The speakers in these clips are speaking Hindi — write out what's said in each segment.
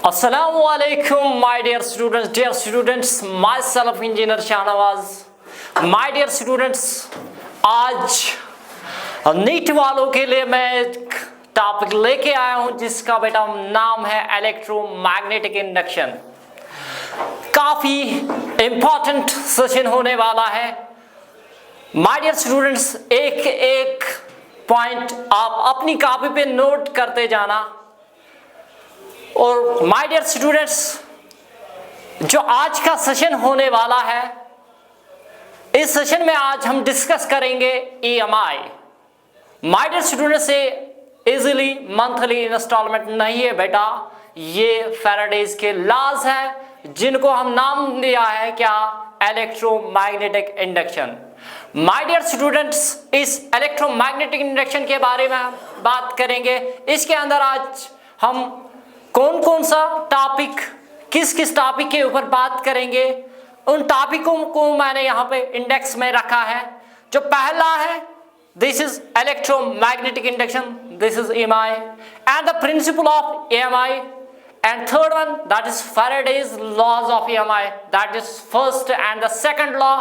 Assalamualaikum, my dear students, myself engineer Shahnawaz. My dear students, आज नीट वालों के लिए मैं एक टॉपिक लेके आया हूं जिसका बेटा नाम है इलेक्ट्रोमैग्नेटिक इंडक्शन। काफी इंपॉर्टेंट सेशन होने वाला है। My dear students, एक एक पॉइंट आप अपनी कॉपी पे नोट करते जाना। और माय डियर स्टूडेंट्स, जो आज का सेशन होने वाला है, इस सेशन में आज हम डिस्कस करेंगे EMI। माय डियर स्टूडेंट्स, ये इजीली मंथली इंस्टॉलमेंट नहीं है बेटा, ये फैराडेज के लॉज है जिनको हम नाम दिया है क्या, electromagnetic induction. My dear students, इस इलेक्ट्रोमैग्नेटिक इंडक्शन के बारे में बात करेंगे। इसके अंदर आज हम कौन कौन सा टॉपिक, किस किस टॉपिक के ऊपर बात करेंगे, उन टॉपिकों को मैंने यहाँ पे इंडेक्स में रखा है। जो पहला है, this is electromagnetic induction, this is EMI and the principle of EMI, and third one that is Faraday's laws of EMI, that is first and the second law,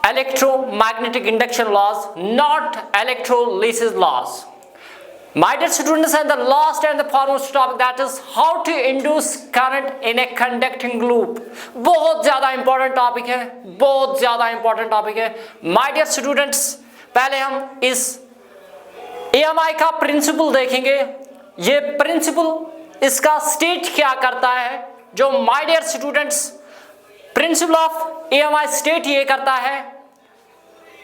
electromagnetic induction laws, not electrolysis laws. My dear students, and the last and the foremost topic, that is how to induce current in a conducting loop. बहुत ज़्यादा important topic है, बहुत ज़्यादा important topic है। My dear students, पहले हम इस EMI का प्रिंसिपल देखेंगे। ये प्रिंसिपल इसका स्टेट क्या करता है, जो my dear students principal of EMI state ये करता है,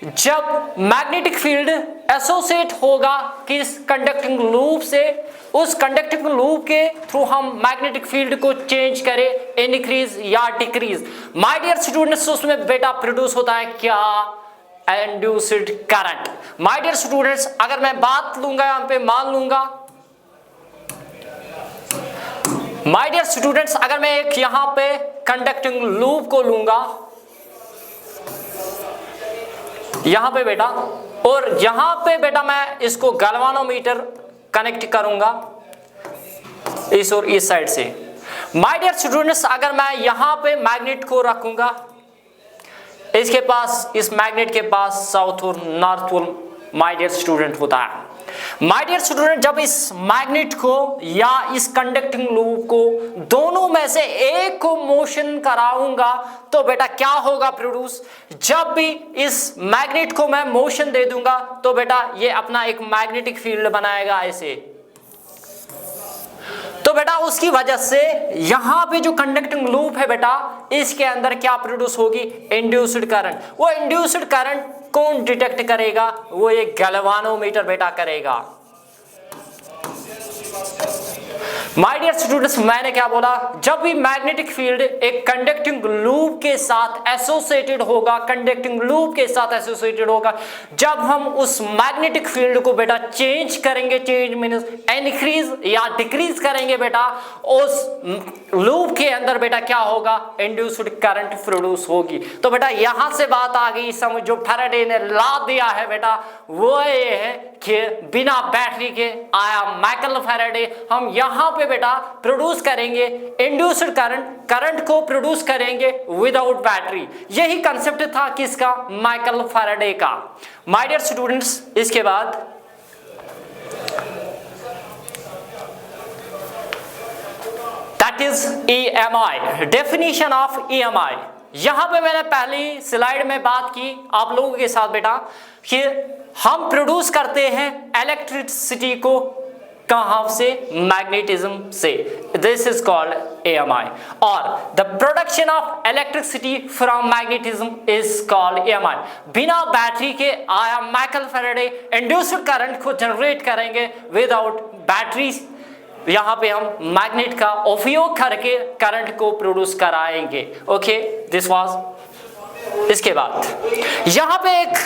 जब मैग्नेटिक फील्ड एसोसिएट होगा किस कंडक्टिंग लूप से, उस कंडक्टिंग लूप के थ्रू हम मैग्नेटिक फील्ड को चेंज करें, इंक्रीज या डिक्रीज। माय डियर स्टूडेंट्स, उसमें बेटा प्रोड्यूस होता है क्या, induced current. My dear students, अगर मैं बात लूंगा यहाँ पे, मान लूंगा माय डियर स्टूडेंट्स, अगर मैं एक यहाँ पे कंडक्टिंग लूप को लूंगा यहां पे बेटा, और यहां पे बेटा मैं इसको गैल्वानोमीटर कनेक्ट करूंगा इस और इस साइड से। माय डियर स्टूडेंट्स, अगर मैं यहां पे मैग्नेट को रखूंगा, इसके पास, इस मैग्नेट के पास साउथ और north pole my dear student होता है। माय डियर स्टूडेंट, जब इस मैग्नेट को या इस कंडक्टिंग लूप को दोनों में से एक को मोशन कराऊंगा तो बेटा क्या होगा प्रोड्यूस। जब भी इस मैग्नेट को मैं मोशन दे दूंगा तो बेटा ये अपना एक मैग्नेटिक फील्ड बनाएगा ऐसे। तो बेटा उसकी वजह से यहां पे जो कंडक्टिंग लूप है बेटा, इसके अंदर क्या प्रोड्यूस होगी, इंड्यूस्ड करंट। वो इंड्यूस्ड करंट कौन डिटेक्ट करेगा, वो एक गैल्वानोमीटर बेटा करेगा। माय डियर स्टूडेंट्स, मैंने क्या बोला, जब भी मैग्नेटिक फील्ड एक कंडक्टिंग लूप के साथ एसोसिएटेड होगा, कंडक्टिंग लूप के साथ एसोसिएटेड होगा, जब हम उस मैग्नेटिक फील्ड को बेटा चेंज करेंगे, चेंज मींस इंक्रीज या डिक्रीज करेंगे बेटा, उस लूप के अंदर बेटा क्या होगा, इंड्यूस्ड करंट प्रोड्यूस होगी। तो बेटा यहां से बात आ गई समझ, जो फैराडे ने लॉ दिया है बेटा वो ये है कि बिना बैटरी के आया माइकल फैराडे, हम यहां पे बेटा प्रोड्यूस करेंगे इंड्यूस्ड करंट, करंट को प्रोड्यूस करेंगे विदाउट बैटरी। यही कंसेप्ट था किसका, माइकल फैराडे का। माय डियर स्टूडेंट्स, इसके बाद that is EMI, definition of EMI। यहां पे मैंने पहली स्लाइड में बात की आप लोगों के साथ बेटा कि हम प्रोड्यूस करते हैं इलेक्ट्रिसिटी को कहां से, मैग्नेटिज्म से, दिस इज कॉल्ड EMI, और the production of electricity from magnetism is called EMI। बिना बैटरी के आया माइकल फैराडे इंड्यूस्ड करंट को जनरेट करेंगे विदाउट बैटरी। यहां पे हम मैग्नेट का उपयोग करके करंट को प्रोड्यूस कराएंगे। Okay, this was. इसके बाद यहां पे एक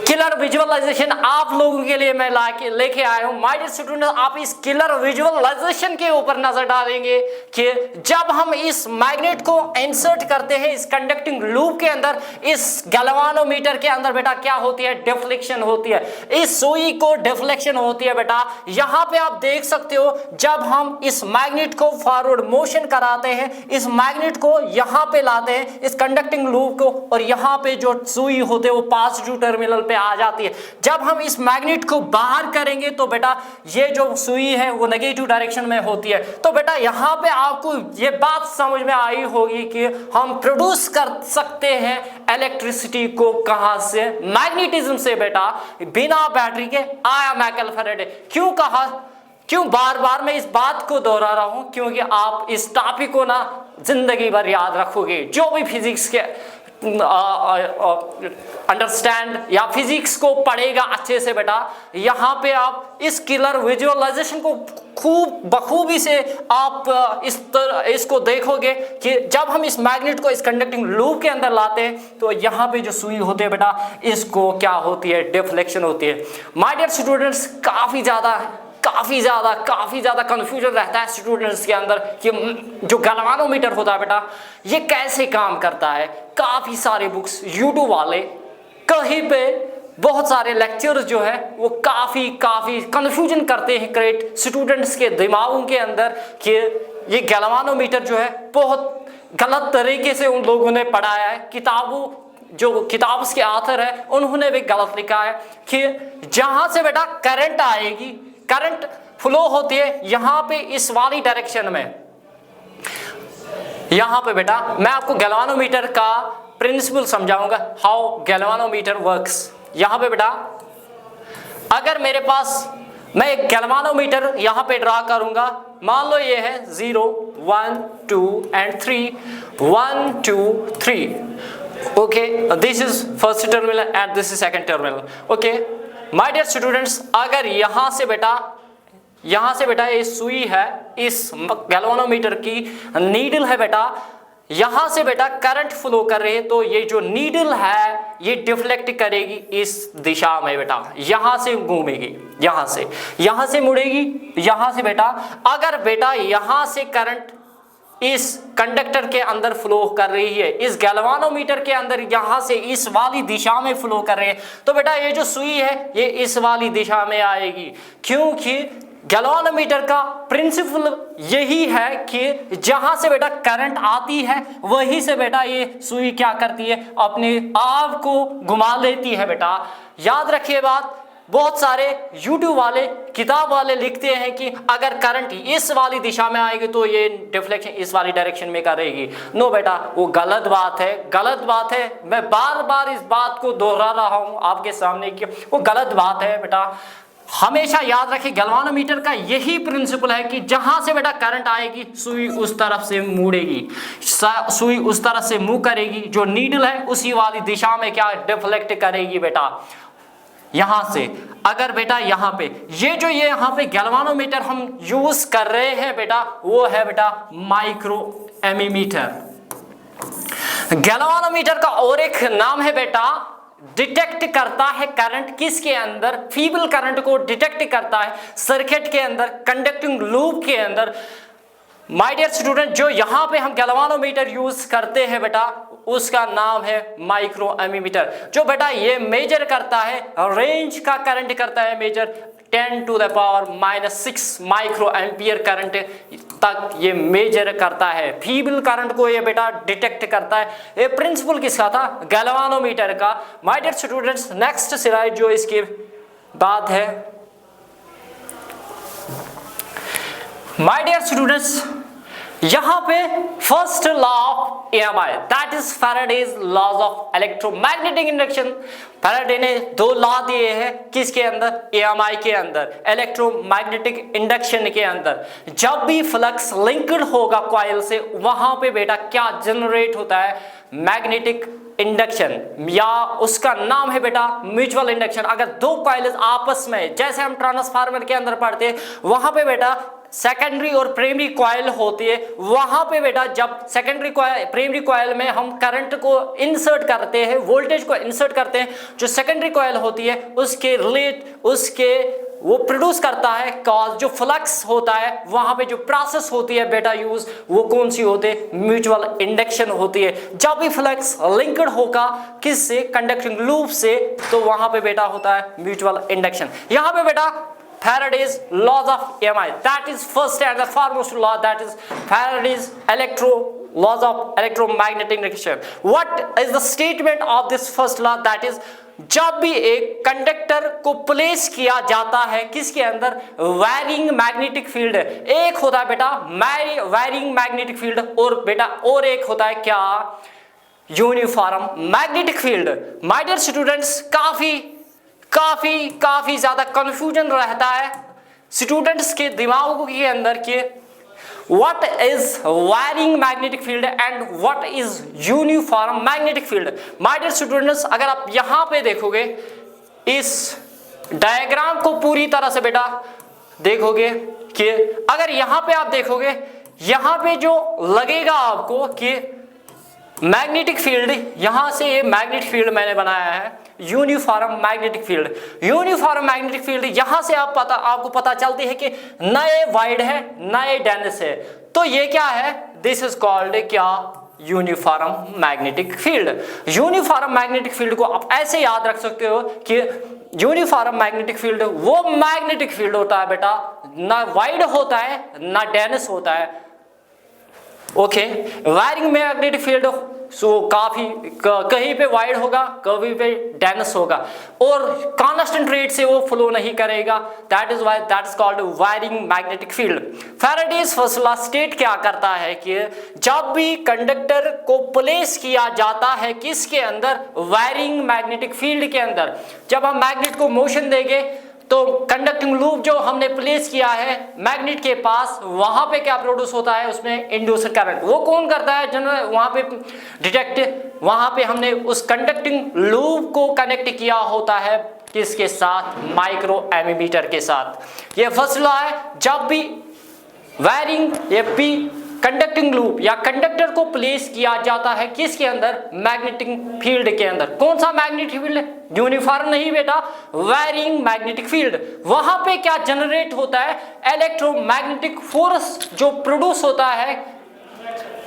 किलर विजुअलाइजेशन आप लोगों के लिए मैं लेके आया हूं। माय डियर स्टूडेंट, आप इस किलर विजुअलाइजेशन के ऊपर नजर डालेंगे कि जब हम इस मैग्नेट को इंसर्ट करते हैं इस कंडक्टिंग लूप के अंदर, इस गैल्वानोमीटर के अंदर बेटा क्या होती है, डिफ्लेक्शन होती है। इस सुई को डिफ्लेक्शन होती है बेटा। यहां पे आप देख सकते हो, जब हम इस मैग्नेट को फॉरवर्ड मोशन कराते हैं, इस मैग्नेट को यहां पे लाते हैं इस कंडक्टिंग लूप को, और यहां पे जो सुई होते हैं वो पॉजिटिव टर्मिनल पे आ जाती है। जब हम इस मैग्नेट को बाहर करेंगे तो बेटा ये जो सुई है वो नेगेटिव डायरेक्शन में होती है। तो बेटा यहां पे आपको ये बात समझ में आई होगी कि हम प्रोड्यूस कर सकते हैं इलेक्ट्रिसिटी को कहां से, मैग्नेटिज्म से बेटा, बिना बैटरी के। आया माइकल फैराडे। क्यों बार बार मैं इस बात को दोहरा रहा हूं, क्योंकि आप इस टॉपिक को ना जिंदगी भर याद रखोगे। जो भी फिजिक्स के अंडरस्टैंड या फिजिक्स को पढ़ेगा अच्छे से बेटा, यहां पे आप इस किलर विजुअलाइजेशन को खूब बखूबी से आप इसको देखोगे कि जब हम इस मैग्नेट को इस कंडक्टिंग लूप के अंदर लाते हैं तो यहां पे जो सुई होती है बेटा, इसको क्या होती है, डिफ्लेक्शन होती है। माय डियर स्टूडेंट्स, काफी ज्यादा कंफ्यूजन रहता है स्टूडेंट्स के अंदर कि जो गैल्वानोमीटर होता है बेटा ये कैसे काम करता है। काफी सारे बुक्स यूट्यूब वाले, कहीं पे बहुत सारे लेक्चर्स जो है वो काफी कंफ्यूजन करते हैं क्रिएट स्टूडेंट्स के दिमागों के अंदर कि ये गैल्वानोमीटर जो है बहुत गलत तरीके से उन लोगों ने पढ़ाया है। जो किताब के ऑथर है उन्होंने भी गलत लिखा है कि जहां से बेटा करंट आएगी, करंट फ्लो होती है यहां पे इस वाली डायरेक्शन में। यहां पे बेटा मैं आपको गैल्वानोमीटर का प्रिंसिपल समझाऊंगा, हाउ गैल्वानोमीटर वर्क्स। यहां पे बेटा अगर मेरे पास मैं एक गैल्वानोमीटर यहां पे ड्रा करूंगा, मान लो ये है 0 1 2 and 3, 1 2 3, okay, this is first terminal and this is second terminal. Okay my dear students, अगर यहां से बेटा ये सुई है, इस गैल्वानोमीटर की नीडल है बेटा, यहां से बेटा करंट फ्लो कर रही है, तो ये जो नीडल है ये डिफ्लेक्ट करेगी इस दिशा में बेटा, यहां से घूमेगी, यहां से मुड़ेगी, यहां से बेटा। अगर बेटा यहां से करंट इस कंडक्टर के अंदर फ्लो कर रही है, इस गैल्वानोमीटर के अंदर यहां से इस वाली दिशा में फ्लो कर रही है, तो बेटा ये जो सुई है ये इस वाली दिशा में आएगी, क्योंकि गैल्वानोमीटर का प्रिंसिपल यही है कि जहां से बेटा करंट आती है वहीं से बेटा ये सुई क्या करती है, अपने आप को घुमा लेती है बेटा। याद रखिए बात, बहुत सारे YouTube वाले, किताब वाले लिखते हैं कि अगर करंट इस वाली दिशा में आएगी तो ये डिफ्लेक्शन इस वाली डायरेक्शन में करेगी। नो बेटा, वो गलत बात है। मैं बार बार इस बात को दोहरा रहा हूं आपके सामने कि वो गलत बात है बेटा। हमेशा याद रखिए गैल्वानोमीटर का यही प्रिंसिपल है कि जहां से बेटा करंट आएगी सुई उस तरफ से मुड़ेगी, सुई उस तरफ से मूव करेगी, जो नीडल है उसी वाली दिशा में क्या डिफ्लेक्ट करेगी बेटा। यहां से अगर बेटा यहां पे यहां पे गैल्वानोमीटर हम यूज कर रहे हैं बेटा, वो है बेटा माइक्रो एमीमीटर। गैल्वानोमीटर का और एक नाम है बेटा, डिटेक्ट करता है करंट किसके अंदर, फीबल करंट को डिटेक्ट करता है सर्किट के अंदर, कंडक्टिंग लूप के अंदर। माय डियर स्टूडेंट, जो यहां पे हम गैल्वानोमीटर यूज करते हैं बेटा उसका नाम है माइक्रो एमीमीटर, जो बेटा ये मेजर करता है रेंज का करंट करता है मेजर 10⁻⁻⁶ माइक्रो एम्पियर करंट तक ये मेजर करता है। फीबल करंट को ये बेटा डिटेक्ट करता है। ये प्रिंसिपल किसका था, गैल्वानोमीटर का। My dear students, next slide जो इसकी बात है, माय डियर स्टूडेंट्स, यहां पे first law of EMI, that is Faraday's laws of electromagnetic induction. Faraday ने 2 लॉ दिए हैं किसके अंदर, EMI के अंदर, इलेक्ट्रोमैग्नेटिक इंडक्शन के अंदर। जब भी फ्लक्स लिंक्ड होगा कॉइल से, वहां पे बेटा क्या जनरेट होता है, मैग्नेटिक इंडक्शन, या उसका नाम है बेटा म्यूचुअल इंडक्शन। अगर 2 कॉइल्स आपस में, जैसे हम ट्रांसफार्मर के अंदर पढ़ते हैं, वहां पे बेटा सेकेंडरी और प्राइमरी कॉइल होती है, वहां पे बेटा जब सेकेंडरी कॉइल प्राइमरी कॉइल में हम करंट को इंसर्ट करते हैं, वोल्टेज को इंसर्ट करते हैं, जो सेकेंडरी कॉइल होती है उसके वो प्रोड्यूस करता है कॉज, जो फ्लक्स होता है वहां पे जो प्रोसेस होती है बेटा यूज, वो कौन सी होती है? म्यूचुअल इंडक्शन होती है। जब भी फ्लक्स लिंक्ड होगा किससे? कंडक्टिंग लूप से, तो वहां पे बेटा होता है म्यूचुअल इंडक्शन। यहां पे बेटा Faraday's laws of EMI, that is first and the foremost law, that is Faraday's laws of electromagnetic induction. What is the statement of this first law? That is, जब भी एक कंडक्टर को प्लेस किया जाता है किसके अंदर? Varying magnetic field. एक होता है बेटा वैरिंग मैग्नेटिक फील्ड, और बेटा और एक होता है क्या? Uniform magnetic field. My dear students, काफी ज्यादा कंफ्यूजन रहता है स्टूडेंट्स के दिमागों के अंदर कि what is wiring magnetic field and what is uniform magnetic field. My dear students, अगर आप यहां पे देखोगे इस डायग्राम को पूरी तरह से बेटा देखोगे कि अगर यहां पे आप देखोगे, यहां पे जो लगेगा आपको कि मैग्नेटिक फील्ड, यहां से ये मैग्नेटिक फील्ड मैंने बनाया है uniform magnetic field. Uniform magnetic field यहां से आपको पता चलती है कि न ये वाइड है न ये डेंस है, तो ये क्या है? दिस इज कॉल्ड क्या? Uniform magnetic field. Uniform magnetic field को आप ऐसे याद रख सकते हो कि यूनिफॉर्म मैग्नेटिक फील्ड वो मैग्नेटिक फील्ड होता है बेटा, ना वाइड होता है ना डेंस होता है। Okay, wiring magnetic field so काफी कहीं पे वाइड होगा, कहीं पे डेंस होगा, और कांस्टेंट रेट से वो फ्लो नहीं करेगा। That is called wiring magnetic field. Faraday's first law state क्या करता है कि जब भी कंडक्टर को प्लेस किया जाता है किसके अंदर? वायरिंग मैग्नेटिक फील्ड के अंदर। जब हम मैग्नेट को मोशन देंगे तो कंडक्टिंग लूप जो हमने प्लेस किया है मैग्नेट के पास, वहां पे क्या प्रोड्यूस होता है? उसमें इंड्यूस्ड करंट। वो कौन करता है? जनरल वहां पे डिटेक्ट, वहां पे हमने उस कंडक्टिंग लूप को कनेक्ट किया होता है किसके साथ? माइक्रो एमीमीटर के साथ। ये फर्स्ट लॉ है। जब भी वायरिंग ये पी कंडक्टिंग लूप या कंडक्टर को प्लेस किया जाता है किसके अंदर? मैग्नेटिक फील्ड के अंदर। कौन सा मैग्नेटिक फील्ड? यूनिफॉर्म नहीं बेटा, वायरिंग मैग्नेटिक फील्ड। वहां पे क्या जनरेट होता है? इलेक्ट्रोमैग्नेटिक फोर्स जो प्रोड्यूस होता है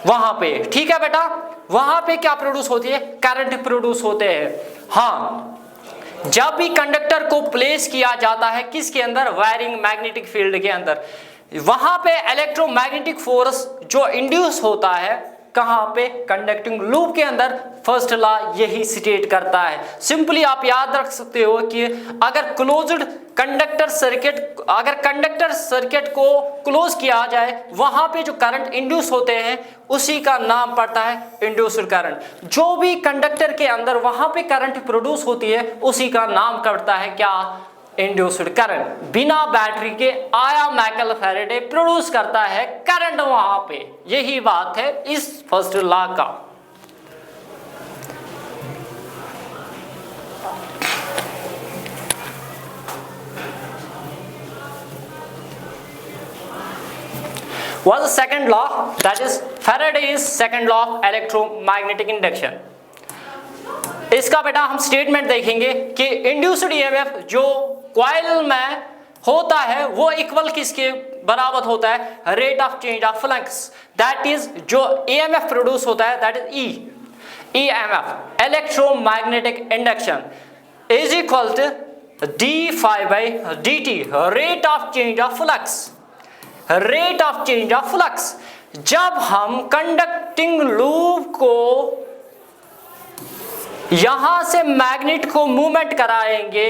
वहां पे। ठीक है बेटा, वहां पे क्या प्रोड्यूस होती है? करंट प्रोड्यूस होते हैं। हाँ, जब भी कंडक्टर को प्लेस किया जाता है किसके अंदर? वायरिंग मैग्नेटिक फील्ड के अंदर, वहां पे इलेक्ट्रोमैग्नेटिक फोर्स जो इंड्यूस होता है कहां पे? कंडक्टिंग लूप के अंदर। फर्स्ट लॉ यही स्टेट करता है। सिंपली आप याद रख सकते हो कि अगर क्लोज्ड कंडक्टर सर्किट को क्लोज किया जाए, वहां पे जो करंट इंड्यूस होते हैं उसी का नाम पड़ता है इंड्यूस्ड करंट। जो भी कंडक्टर के अंदर वहां पे करंट प्रोड्यूस होती है उसी का नाम पड़ता है क्या? Induced current. बिना बैटरी के आया माइकल फैराडे प्रोड्यूस करता है करंट वहां पे। यही बात है इस फर्स्ट लॉ का। What's the second law? That is Faraday's second law of electromagnetic induction. इसका बेटा हम स्टेटमेंट देखेंगे कि इंड्यूस्ड ईएमएफ जो कॉइल में होता है वो इक्वल किसके बराबर होता है? Rate of change of flux. That is जो ईएमएफ प्रोड्यूस होता है that is EMF electromagnetic induction is equal to D phi by D T, rate of change of flux. Rate of change of flux. जब हम कंडक्टिंग लूप को यहां से मैग्नेट को मूवमेंट कराएंगे,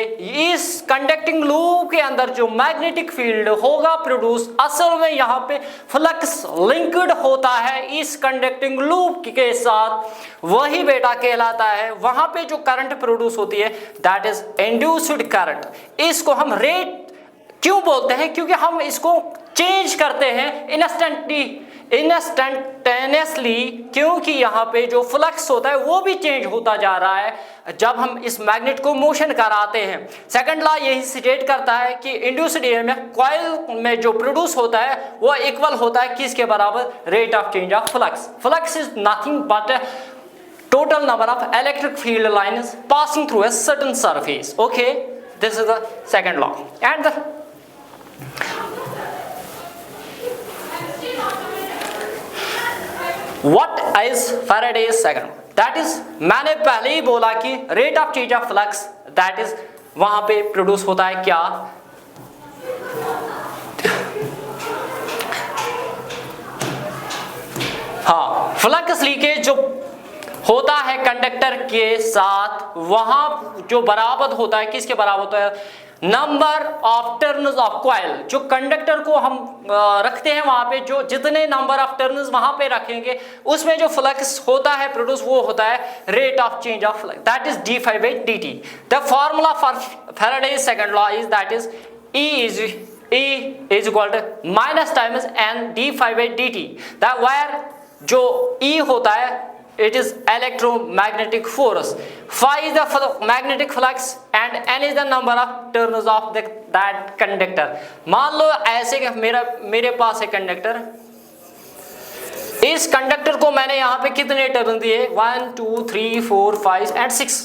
इस कंडक्टिंग लूप के अंदर जो मैग्नेटिक फील्ड होगा प्रोड्यूस, असल में यहां पे फ्लक्स लिंक्ड होता है इस कंडक्टिंग लूप के साथ, वही बेटा कहलाता है। वहां पे जो करंट प्रोड्यूस होती है दैट इज इंड्यूस्ड करंट। इसको हम रेट क्यों बोलते हैं? क्योंकि हम इसको चेंज करते हैं इंस्टेंटली। इंस्टेंटेनियसली, क्योंकि यहाँ पे जो फ्लक्स होता है वो भी चेंज होता जा रहा है जब हम इस मैग्नेट को मोशन कराते हैं। सेकंड लॉ यही स्टेट करता है कि इंड्यूस्ड ईएमएफ कॉइल में जो प्रोड्यूस होता है वो इक्वल होता है किसके बराबर, rate of change of flux. Flux is nothing but total number of electric field lines passing through a certain surface. Okay, this is the second law. And what is Faraday's second law? That is, मैंने पहले ही बोला कि rate of change of flux, that is वहां पे प्रोड्यूस होता है क्या, हाँ, फ्लक्स लीकेज जो होता है कंडक्टर के साथ, वहां जो बराबर होता है किसके बराबर होता है, number of turns of coil. जो कंडक्टर को हम रखते हैं वहां पे, जो जितने नंबर ऑफ टर्न्स वहां पे रखेंगे उसमें जो फ्लक्स होता है प्रोड्यूस, वो होता है rate of change of flux, that is d∅dt। The formula for Faraday's second law is that is E is equal to minus times n d∅dt। that where जो E होता है it is electromagnetic force, phi is the magnetic flux and n is the number of turns of that conductor। मान लो ऐसे कि मेरे पास है कंडक्टर, इस कंडक्टर को मैंने यहाँ पे कितने टर्न दिए, 1 2 3 4 5 एंड 6।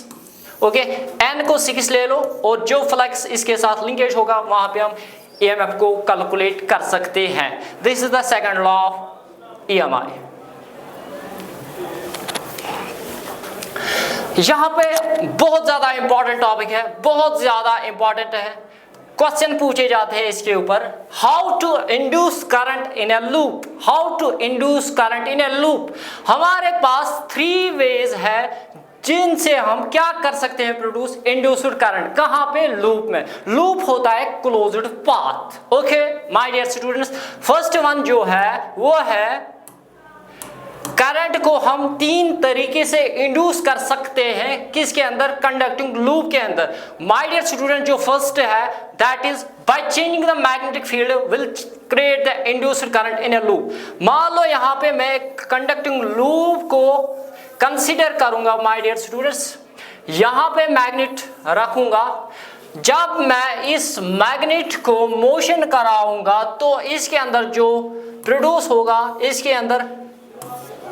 ओके, n को 6 ले लो और जो फ्लक्स इसके साथ लिंकेज होगा वहां पे हम EMF को कैलकुलेट कर सकते हैं। This is the second law of EMI। यहां पे बहुत ज्यादा इंपॉर्टेंट टॉपिक है, बहुत ज्यादा इंपॉर्टेंट है, क्वेश्चन पूछे जाते हैं इसके ऊपर। How to induce current in a loop, how to induce current in a loop. हमारे पास 3 वेज है जिनसे हम क्या कर सकते हैं, प्रोड्यूस इंड्यूस्ड करंट। कहां पे, लूप में। लूप होता है closed path. Okay my dear students, first one जो है वो है करंट को हम 3 तरीके से इंड्यूस कर सकते हैं, किसके अंदर, कंडक्टिंग लूप के अंदर। माय डियर स्टूडेंट, जो फर्स्ट है that is by changing the magnetic field will create the induced current in a loop. मान लो यहाँ पे मैं कंडक्टिंग लूप को कंसीडर करूंगा माय डियर स्टूडेंट्स, यहाँ पे मैग्नेट रखूंगा। जब मैं इस मैग्नेट को मोशन कराऊंगा तो इसके अंदर जो प्रोड्यूस होगा, इसके अंदर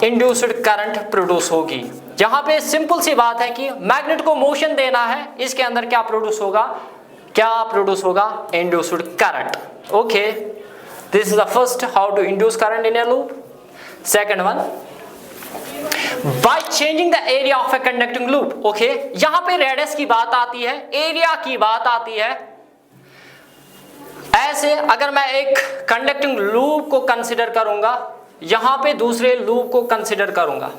इंड्यूस्ड करंट प्रोड्यूस होगी। जहां पे सिंपल सी बात है कि मैग्नेट को मोशन देना है, इसके अंदर क्या प्रोड्यूस होगा, क्या प्रोड्यूस होगा, induced current. Okay, this is the first how to induce current in a loop. Second one, by changing the area of a conducting loop. Okay, यहां पे रेडियस की बात आती है, एरिया की बात आती है। ऐसे अगर मैं एक कंडक्टिंग लूप को कंसीडर करूंगा, यहां पे दूसरे लूप को कंसीडर करूंगा।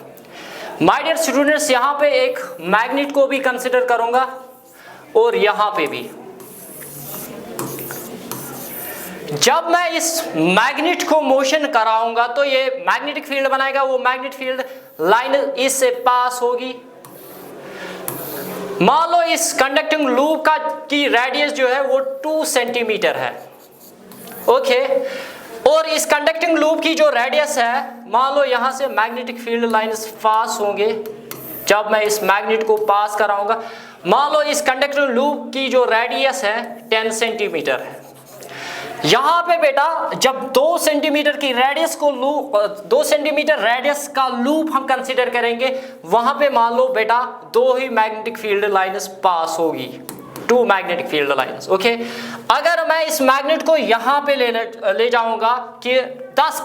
माय डियर स्टूडेंट्स, यहां पे एक मैग्नेट को भी कंसीडर करूंगा और यहां पे भी। जब मैं इस मैग्नेट को मोशन कराऊंगा तो ये मैग्नेटिक फील्ड बनाएगा, वो मैग्नेटिक फील्ड लाइन इससे पास होगी। मान लो इस कंडक्टिंग लूप की रेडियस जो है वो 2 सेंटीमीटर है। ओके, और इस कंडक्टिंग लूप की जो रेडियस है, मान लो यहां से मैग्नेटिक फील्ड लाइंस पास होंगे। जब मैं इस मैग्नेट को पास कराऊंगा, मान लो इस कंडक्टिंग लूप की जो रेडियस है 10 सेंटीमीटर है। यहां पे बेटा जब 2 सेंटीमीटर की रेडियस को लूप, 2 सेंटीमीटर रेडियस का लूप हम कंसीडर करेंगे, वहां पे मान लो बेटा 2 ही मैग्नेटिक फील्ड लाइंस पास होगी, 2 मैग्नेटिक फील्ड लाइंस। ओके, अगर मैं इस मैग्नेट को यहां पे ले जाऊंगा कि 10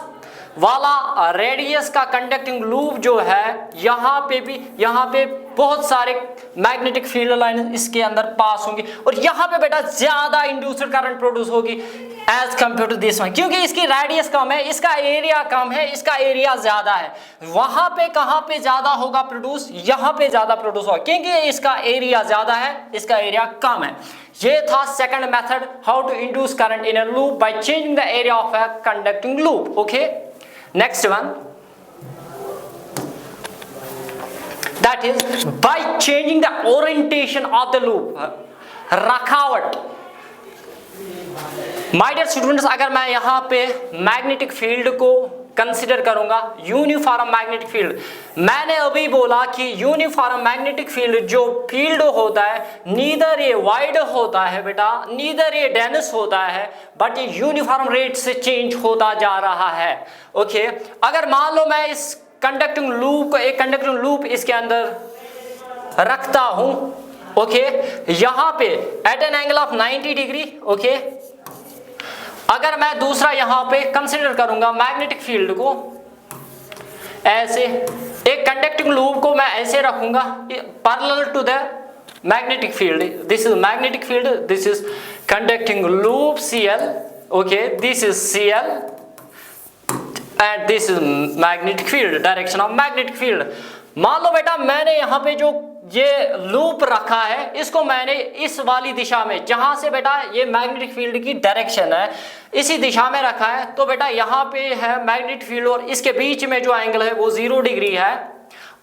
वाला रेडियस का कंडक्टिंग लूप जो है, यहां पे भी, यहां पे बहुत सारे मैग्नेटिक फील्ड लाइन इसके अंदर पास होंगी और यहां पे बेटा ज्यादा इंड्यूस्ड करंट प्रोड्यूस होगी as compare to this one, क्योंकि इसकी रेडियस कम है, इसका एरिया कम है, इसका एरिया ज्यादा है। वहां पे कहां पे ज्यादा होगा प्रोड्यूस, यहां पे ज्यादा प्रोड्यूस होगा, क्योंकि इसका एरिया ज्यादा है, इसका एरिया कम है। ये था second method, how to induce current in a loop by changing the area of a conducting loop. Okay, next one, that is by changing the orientation of the loop, रखावट। माय डियर स्टूडेंट्स, अगर मैं यहाँ पे मैग्नेटिक फील्ड को कंसिडर करूंगा यूनिफॉर्म मैग्नेटिक फील्ड। मैंने अभी बोला कि यूनिफॉर्म मैग्नेटिक फील्ड जो फील्ड होता है, नीदर ये वाइड होता है बेटा, नीदर ये डेंस होता है, बट ये यूनिफॉर्म रेट से चेंज होता जा रहा है। ओके, अगर मान लो मैं इस कंडक्टिंग लूप को, एक कंडक्टिंग लूप इसके अंदर रखता हूं, ओके, यहां पे at an angle of 90 degree, okay, अगर मैं दूसरा यहां पे कंसीडर करूंगा मैग्नेटिक फील्ड को, ऐसे एक कंडक्टिंग लूप को मैं ऐसे रखूंगा parallel to the magnetic field, this is magnetic field, this is conducting loop Cl, okay, this is Cl and this is magnetic field, direction of magnetic field. मान लो बेटा मैंने यहाँ पे जो ये लूप रखा है, इसको मैंने इस वाली दिशा में, जहां से बेटा ये मैग्नेटिक फील्ड की डायरेक्शन है, इसी दिशा में रखा है, तो बेटा यहाँ पे है मैग्नेटिक फील्ड और इसके बीच में जो एंगल है वो 0 डिग्री है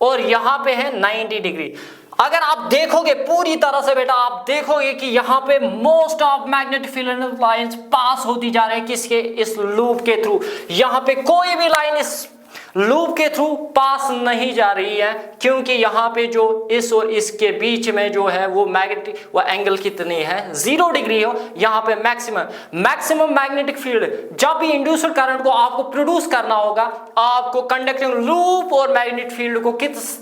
और यहाँ पे है 90 डिग्री। अगर आप देखोगे पूरी तरह से बेटा, आप देखोगे कि यहाँ पे most of magnetic field lines pass होती जा रही है किसके, इस लूप के थ्रू। यहाँ पे कोई भी लाइन इस लूप के थ्रू पास नहीं जा रही है, क्योंकि यहाँ पे जो इस और इसके बीच में जो है वो मैग्नेटिक, वो एंगल कितनी है, 0 डिग्री हो। यहाँ पे मैक्सिमम मैग्नेटिक फील्ड, जब भी इंड्यूस्ड करंट को आपको प्रोड्यूस करना होगा, आपको कंडक्टिंग लूप और मैग्नेटिक फील्ड को किस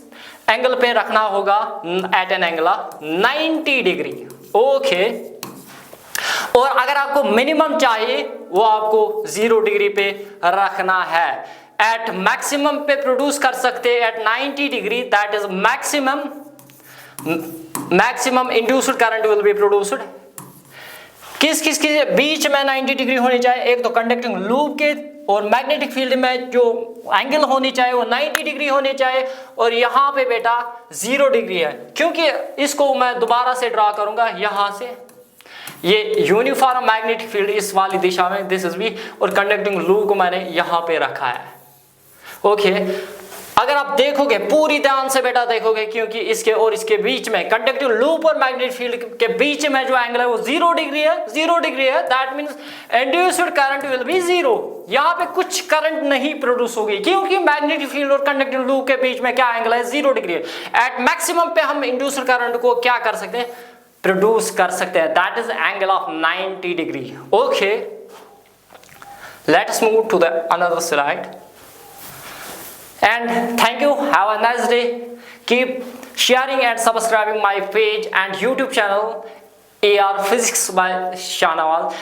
एंगल पे रखना होगा, at an angle 90 degree, okay. और अगर आपको मिनिमम चाहिए वो आपको 0 डिग्री पे रखना है। एट मैक्सिमम पे प्रोड्यूस कर सकते हैं at 90 degree, that is maximum induced current will be produced. किस के बीच में 90 डिग्री होनी चाहिए, एक तो कंडक्टिंग लूप के और मैग्नेटिक फील्ड में जो एंगल होनी चाहिए वो 90 डिग्री होनी चाहिए, और यहाँ पे बेटा 0 डिग्री है। क्योंकि इसको मैं दोबारा से ड्रा करूंगा, यहाँ से ये यूनिफॉर्म मैग्नेटिक फील्ड इस वाली दिशा में, दिस इज बी, और कंडक्टिंग लूप को मैंने यहाँ पे रखा है, ओके। अगर आप देखोगे पूरी ध्यान से बेटा देखोगे, क्योंकि इसके और इसके बीच में कंडक्टिव लूप और मैग्नेटिक फील्ड के बीच में जो एंगल है वो 0 डिग्री है, 0 डिग्री है, that means induced current will B 0। यहाँ पे कुछ करंट नहीं प्रोड्यूस होगी, क्योंकि मैग्नेटिक फील्ड और कंडक्टिव लूप के बीच में क्या एंगल है, 0 डिग्री है। एट मैक्सिमम पे हम इंड्यूस्ड करंट को क्या कर सकते हैं, प्रोड्यूस कर सकते हैं, that is angle of 90 degree, okay. Let's move to the another slide and thank you, have a nice day, keep sharing and subscribing my page and YouTube channel AR Physics by Shahnawaz.